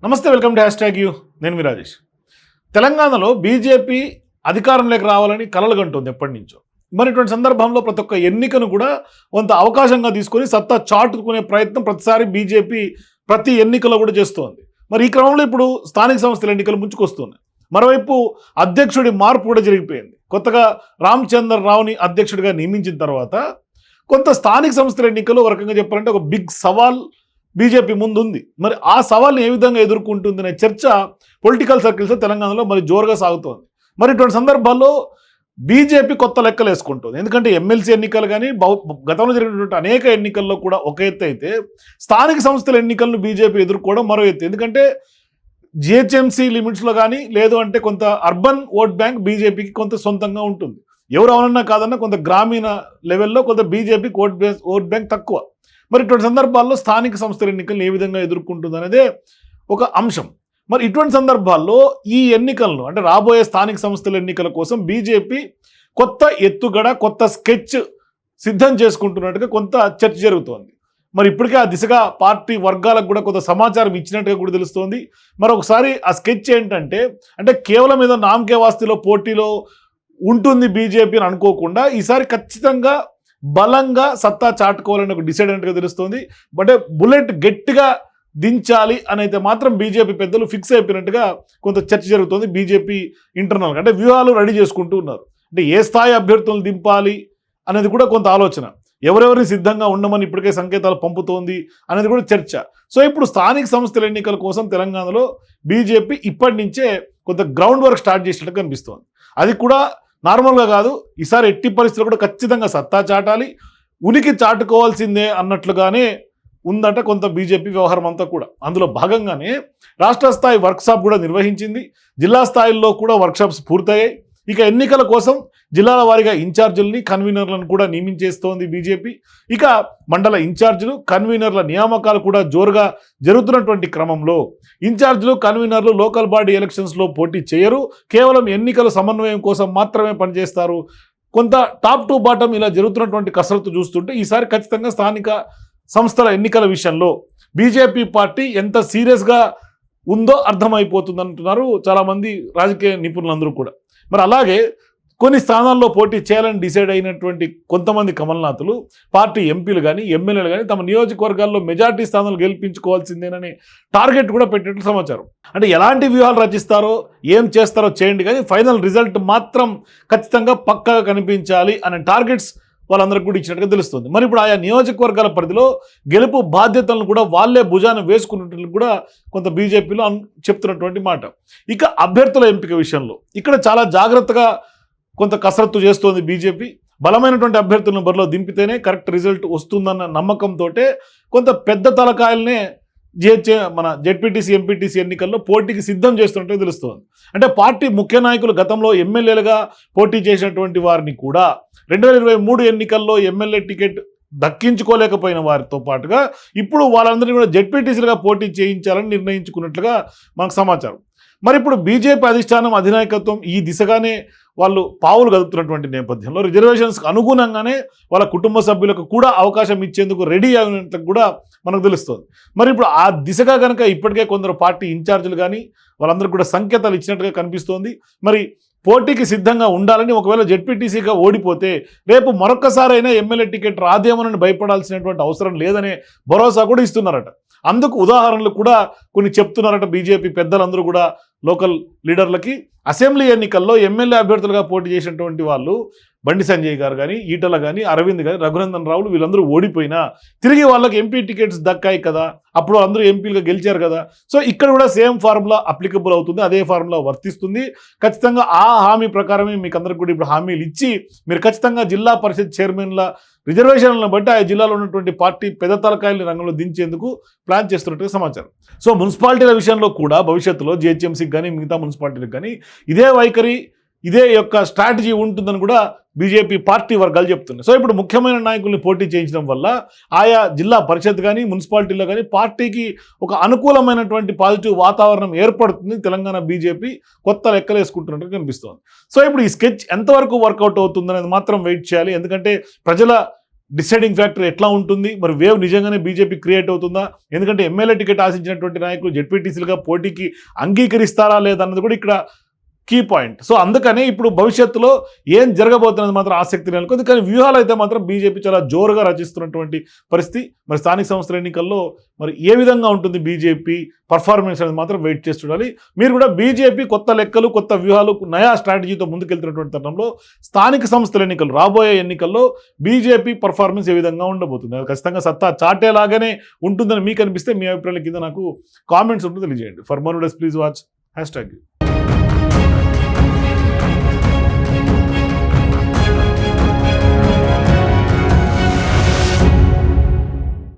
నమస్తే, welcome to hash tag you. నేను మీ రాజేష్. తెలంగాణలో బీజేపీ అధికారంలోకి రావాలని కలలు కంటుంది ఎప్పటి నుంచో. మరి ఇటువంటి సందర్భంలో ప్రతి ఒక్క ఎన్నికను కూడా కొంత అవకాశంగా తీసుకొని సత్తా చాటుకునే ప్రయత్నం ప్రతిసారి బీజేపీ ప్రతి ఎన్నికల్లో కూడా చేస్తోంది. మరి ఈ క్రమంలో ఇప్పుడు స్థానిక సంస్థల ఎన్నికలు ముంచుకొస్తున్నాయి. మరోవైపు అధ్యక్షుడి మార్పు కూడా జరిగిపోయింది. కొత్తగా రామచంద్రరావుని అధ్యక్షుడిగా నియమించిన తర్వాత కొంత స్థానిక సంస్థల ఎన్నికలు ఒక రకంగా చెప్పాలంటే ఒక బిగ్ సవాల్ బీజేపీ ముందుంది. మరి ఆ సవాల్ని ఏ విధంగా ఎదుర్కొంటుందనే చర్చ పొలిటికల్ సర్కిల్స్ తెలంగాణలో మరి జోరుగా సాగుతోంది. మరి ఇటువంటి సందర్భాల్లో బీజేపీ కొత్త లెక్కలు వేసుకుంటుంది. ఎందుకంటే ఎమ్మెల్సీ ఎన్నికలు కానీ గతంలో జరిగినటువంటి అనేక ఎన్నికల్లో కూడా ఒక ఎత్తు అయితే, స్థానిక సంస్థల ఎన్నికలను బీజేపీ ఎదుర్కోవడం మరో ఎత్తు. ఎందుకంటే జిహెచ్ఎంసీ లిమిట్స్లో కానీ లేదు అంటే కొంత అర్బన్ ఓట్ బ్యాంక్ బీజేపీకి కొంత సొంతంగా ఉంటుంది. ఎవరు అవునన్నా కాదన్నా కొంత గ్రామీణ లెవెల్లో కొంత బీజేపీకి ఓట్ బ్యాంక్ తక్కువ. మరి ఇటువంటి సందర్భాల్లో స్థానిక సంస్థల ఎన్నికలను ఏ విధంగా ఎదుర్కొంటుంది అనేదే ఒక అంశం. మరి ఇటువంటి సందర్భాల్లో ఈ ఎన్నికలను అంటే రాబోయే స్థానిక సంస్థల ఎన్నికల కోసం బీజేపీ కొత్త ఎత్తుగడ, కొత్త స్కెచ్ సిద్ధం చేసుకుంటున్నట్టుగా కొంత చర్చ జరుగుతోంది. మరి ఇప్పటికే ఆ దిశగా పార్టీ వర్గాలకు కూడా కొంత సమాచారం ఇచ్చినట్టుగా కూడా తెలుస్తోంది. మరొకసారి ఆ స్కెచ్ ఏంటంటే, అంటే కేవలం ఏదో నామకే వాస్తీలో పోటీలో ఉంటుంది బీజేపీ అని అనుకోకుండా ఈసారి ఖచ్చితంగా బలంగా సత్తా చాటుకోవాలని ఒక డిసైడ్ అయినట్టుగా తెలుస్తుంది. అంటే బుల్లెట్ గట్టిగా దించాలి అని అయితే మాత్రం బీజేపీ పెద్దలు ఫిక్స్ అయిపోయినట్టుగా కొంత చర్చ జరుగుతుంది. బీజేపీ ఇంటర్నల్గా అంటే వ్యూహాలు రెడీ చేసుకుంటూ ఉన్నారు. అంటే ఏ స్థాయి అభ్యర్థులను దింపాలి అనేది కూడా కొంత ఆలోచన, ఎవరెవరిని సిద్ధంగా ఉండమని ఇప్పటికే సంకేతాలు పంపుతోంది అనేది కూడా చర్చ. సో ఇప్పుడు స్థానిక సంస్థల ఎన్నికల కోసం తెలంగాణలో బీజేపీ ఇప్పటి నుంచే కొంత గ్రౌండ్ వర్క్ స్టార్ట్ చేసినట్టుగా కనిపిస్తోంది. అది కూడా నార్మల్గా కాదు, ఈసారి ఎట్టి పరిస్థితుల్లో కూడా ఖచ్చితంగా సత్తా చాటాలి, ఉనికి చాటుకోవాల్సిందే అన్నట్లుగానే ఉందంట కొంత బీజేపీ వ్యవహారం అంతా కూడా. అందులో భాగంగానే రాష్ట్ర స్థాయి వర్క్షాప్ కూడా నిర్వహించింది. జిల్లా స్థాయిల్లో కూడా వర్క్షాప్స్ పూర్తయ్యాయి. ఇక ఎన్నికల కోసం జిల్లాల వారీగా ఇన్ఛార్జీలని, కన్వీనర్లను కూడా నియమించేస్తోంది బీజేపీ. ఇక మండల ఇన్ఛార్జీలు, కన్వీనర్ల నియామకాలు కూడా జోరుగా జరుగుతున్నటువంటి క్రమంలో ఇన్ఛార్జీలు, కన్వీనర్లు లోకల్ బాడీ ఎలక్షన్స్లో పోటీ చేయరు, కేవలం ఎన్నికల సమన్వయం కోసం మాత్రమే పనిచేస్తారు. కొంత టాప్ టు బాటం ఇలా జరుగుతున్నటువంటి కసరత్తు చూస్తుంటే ఈసారి ఖచ్చితంగా స్థానిక సంస్థల ఎన్నికల విషయంలో బీజేపీ పార్టీ ఎంత సీరియస్గా ఉందో అర్థమైపోతుంది అంటున్నారు చాలామంది రాజకీయ నిపుణులందరూ కూడా. మరి అలాగే కొన్ని స్థానాల్లో పోటీ చేయాలని డిసైడ్ అయినటువంటి కొంతమంది కమల్నాథులు, పార్టీ ఎంపీలు కానీ ఎమ్మెల్యేలు కానీ తమ నియోజకవర్గాల్లో మెజార్టీ స్థానాలు గెలిపించుకోవాల్సిందేనని టార్గెట్ కూడా పెట్టినట్లు సమాచారం. అంటే ఎలాంటి వ్యూహాలు రచిస్తారో, ఏం చేస్తారో చేయండి, కానీ ఫైనల్ రిజల్ట్ మాత్రం ఖచ్చితంగా పక్కాగా కనిపించాలి అనే టార్గెట్స్ వాళ్ళందరికీ కూడా ఇచ్చినట్టుగా తెలుస్తుంది. మరి ఇప్పుడు ఆయా నియోజకవర్గాల పరిధిలో గెలుపు బాధ్యతలను కూడా వాళ్ళే భుజాన వేసుకున్నట్లు కూడా కొంత బీజేపీలో చెప్తున్నటువంటి మాట. ఇక అభ్యర్థుల ఎంపిక విషయంలో ఇక్కడ చాలా జాగ్రత్తగా కొంత కసరత్తు చేస్తోంది బీజేపీ. బలమైనటువంటి అభ్యర్థులను బరిలో దింపితేనే కరెక్ట్ రిజల్ట్ వస్తుందన్న నమ్మకంతో కొంత పెద్ద తలకాయలనే మన జెడ్పీటీసీ, ఎంపీటీసీ ఎన్నికల్లో పోటీకి సిద్ధం చేస్తున్నట్టు తెలుస్తోంది. అంటే పార్టీ ముఖ్య నాయకులు గతంలో ఎమ్మెల్యేలుగా పోటీ చేసినటువంటి వారిని కూడా 2023 ఎన్నికల్లో ఎమ్మెల్యే టికెట్ దక్కించుకోలేకపోయిన వారితో పాటుగా ఇప్పుడు వాళ్ళందరినీ కూడా జెడ్పీటీసీలుగా పోటీ చేయించాలని నిర్ణయించుకున్నట్లుగా మనకు సమాచారం. మరి ఇప్పుడు బీజేపీ అధిష్టానం, అధినాయకత్వం ఈ దిశగానే వాళ్ళు పావులు కదుపుతున్నటువంటి నేపథ్యంలో రిజర్వేషన్స్కి అనుగుణంగానే వాళ్ళ కుటుంబ సభ్యులకు కూడా అవకాశం ఇచ్చేందుకు రెడీ అయినట్లు కూడా మనకు తెలుస్తుంది. మరి ఇప్పుడు ఆ దిశగా కనుక ఇప్పటికే కొందరు పార్టీ ఇన్ఛార్జీలు కానీ వాళ్ళందరికీ కూడా సంకేతాలు ఇచ్చినట్టుగా కనిపిస్తోంది. మరి పోటీకి సిద్ధంగా ఉండాలని, ఒకవేళ జెడ్పీటీసీగా ఓడిపోతే రేపు మరొకసారైనా ఎమ్మెల్యే టికెట్ రాదేమోనని భయపడాల్సినటువంటి అవసరం లేదనే భరోసా కూడా ఇస్తున్నారట. అందుకు ఉదాహరణలు కూడా కొన్ని చెప్తున్నారట బీజేపీ పెద్దలందరూ కూడా. లోకల్ లీడర్లకి అసెంబ్లీ ఎన్నికల్లో ఎమ్మెల్యే అభ్యర్థులుగా పోటీ చేసినటువంటి వాళ్ళు బండి సంజయ్ గారు కానీ, ఈటల కానీ, అరవింద్ కానీ, రఘునందన్ రావులు వీళ్ళందరూ ఓడిపోయినా తిరిగి వాళ్ళకి ఎంపీ టికెట్స్ దక్కాయి కదా, అప్పుడు అందరూ ఎంపీలుగా గెలిచారు కదా. సో ఇక్కడ కూడా సేమ్ ఫార్ములా అప్లికబుల్ అవుతుంది, అదే ఫార్ములా వర్తిస్తుంది. ఖచ్చితంగా ఆ హామీ ప్రకారమే మీకు అందరికి కూడా ఇప్పుడు హామీలు ఇచ్చి మీరు ఖచ్చితంగా జిల్లా పరిషత్ చైర్మన్ల రిజర్వేషన్లను బట్టి ఆ జిల్లాలో ఉన్నటువంటి పార్టీ పెద్ద తలకాయల్ని రంగంలో దించేందుకు ప్లాన్ చేస్తున్నట్టుగా సమాచారం. సో మున్సిపాలిటీల విషయంలో కూడా భవిష్యత్తులో జిహెచ్ఎంసీకి కానీ మిగతా మున్సిపాలిటీలకు కానీ ఇదే వైఖరి, ఇదే యొక్క స్ట్రాటజీ ఉంటుందని కూడా బీజేపీ పార్టీ వర్గాలు చెప్తున్నాయి. సో ఇప్పుడు ముఖ్యమైన నాయకుల్ని పోటీ చేయించడం వల్ల ఆయా జిల్లా పరిషత్ కానీ మున్సిపాలిటీలో కానీ పార్టీకి ఒక అనుకూలమైనటువంటి పాజిటివ్ వాతావరణం ఏర్పడుతుంది. తెలంగాణ బీజేపీ కొత్త లెక్కలు వేసుకుంటున్నట్టు కనిపిస్తోంది. సో ఇప్పుడు ఈ స్కెచ్ ఎంతవరకు వర్కౌట్ అవుతుంది అనేది మాత్రం వెయిట్ చేయాలి. ఎందుకంటే ప్రజల డిసైడింగ్ ఫ్యాక్టర్ ఎట్లా ఉంటుంది, మరి వేవ్ నిజంగానే బీజేపీ క్రియేట్ అవుతుందా, ఎందుకంటే ఎమ్మెల్యే టికెట్ ఆశించినటువంటి నాయకులు జెడ్పీటీసీలుగా పోటీకి అంగీకరిస్తారా లేదన్నది కూడా ఇక్కడ కీ పాయింట్. సో అందుకనే ఇప్పుడు భవిష్యత్తులో ఏం జరగబోతున్నది మాత్రం ఆసక్తి నెలకొంది. కానీ వ్యూహాలు అయితే మాత్రం బీజేపీ చాలా జోరుగా రచిస్తున్నటువంటి పరిస్థితి. మరి స్థానిక సంస్థల ఎన్నికల్లో మరి ఏ విధంగా ఉంటుంది బీజేపీ పర్ఫార్మెన్స్ అనేది మాత్రం వెయిట్ చేసి చూడాలి. మీరు కూడా బీజేపీ కొత్త లెక్కలు, కొత్త వ్యూహాలు, నయా స్ట్రాటజీతో ముందుకెళ్తున్నటువంటి తరుణంలో స్థానిక సంస్థల ఎన్నికలు, రాబోయే ఎన్నికల్లో బీజేపీ పర్ఫార్మెన్స్ ఏ విధంగా ఉండబోతుంది, అది ఖచ్చితంగా సత్తా చాటేలాగానే ఉంటుందని మీకు అనిపిస్తే మీ అభిప్రాయాల కింద నాకు కామెంట్స్ ఉంటూ తెలియజేయండి. For more videos please watch #.